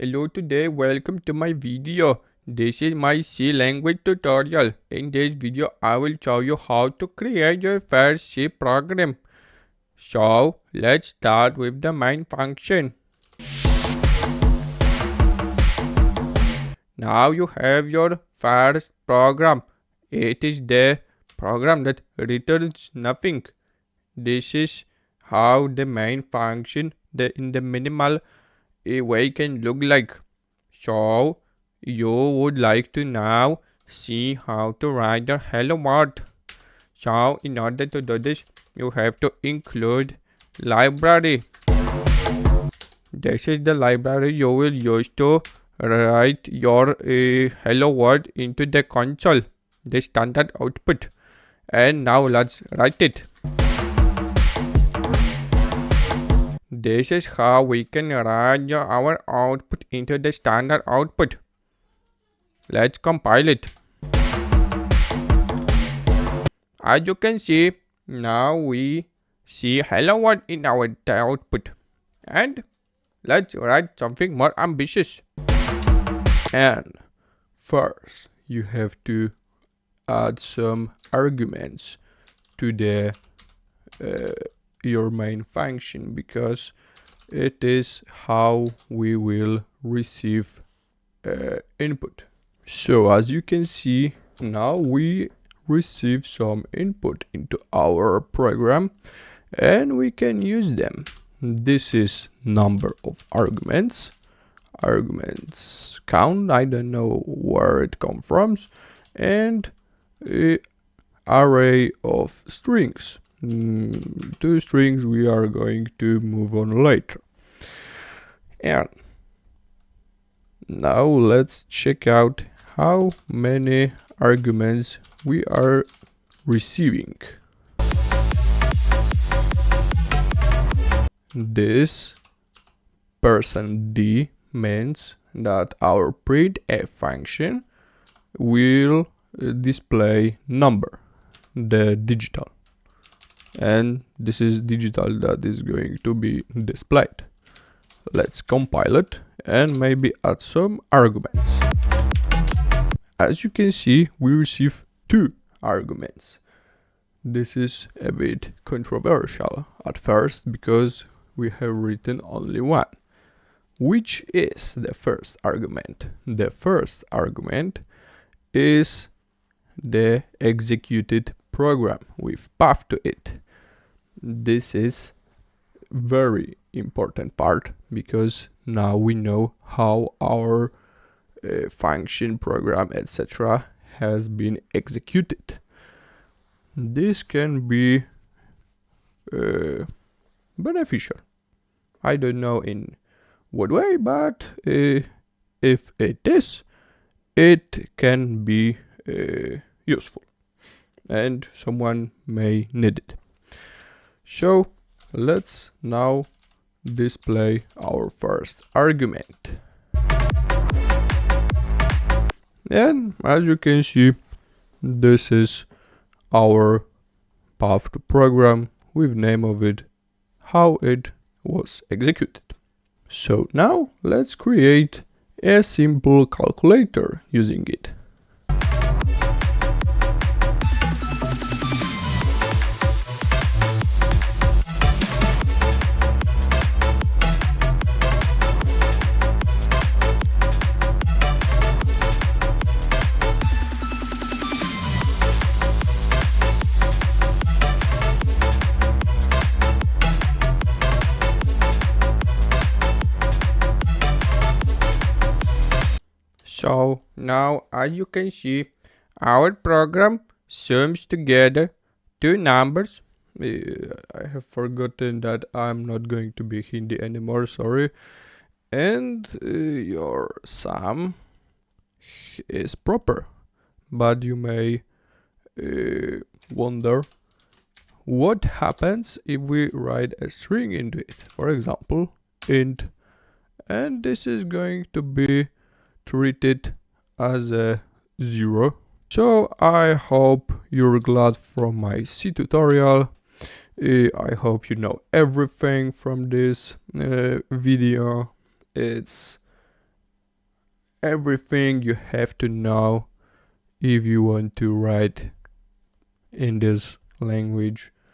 Hello today, welcome to my video. This is my C language tutorial. In this video, I will show you how to create your first C program. So, let's start with the main function. Now you have your first program. It is the program that returns nothing. This is how the main function in the minimal way can look like. So you would like to now see how to write the hello world. So in order to do this, you have to include library. This is the library you will use to write your hello world into the console, the standard output. And now let's write it. This is how we can write our output into the standard output. Let's compile it. As you can see, now we see hello world in our output. And let's write something more ambitious. And first, you have to add some arguments to the your main function, because it is how we will receive input. So as you can see, now we receive some input into our program and we can use them. This is number of arguments count, I don't know where it comes from, and array of strings. Two strings we are going to move on later. And now let's check out how many arguments we are receiving. This %d means that our printf function will display number, the digital. And this is digital that is going to be displayed. Let's compile it and maybe add some arguments. As you can see, we receive 2 arguments. This is a bit controversial at first because we have written only 1. Which is the first argument? The first argument is the executed program with path to it. This is very important part because now we know how our function, program, etc. has been executed. This can be beneficial. I don't know in what way, but if it is, it can be useful and someone may need it. So let's now display our first argument. And as you can see, this is our path to program with name of it, how it was executed. So now let's create a simple calculator using it. So now as you can see, our program sums together 2 numbers. I have forgotten that I'm not going to be Hindi anymore, sorry. And your sum is proper. But you may wonder what happens if we write a string into it. For example, int. And this is going to be treated as a 0. So I hope you're glad from my C tutorial. I hope you know everything from this video. It's everything you have to know if you want to write in this language.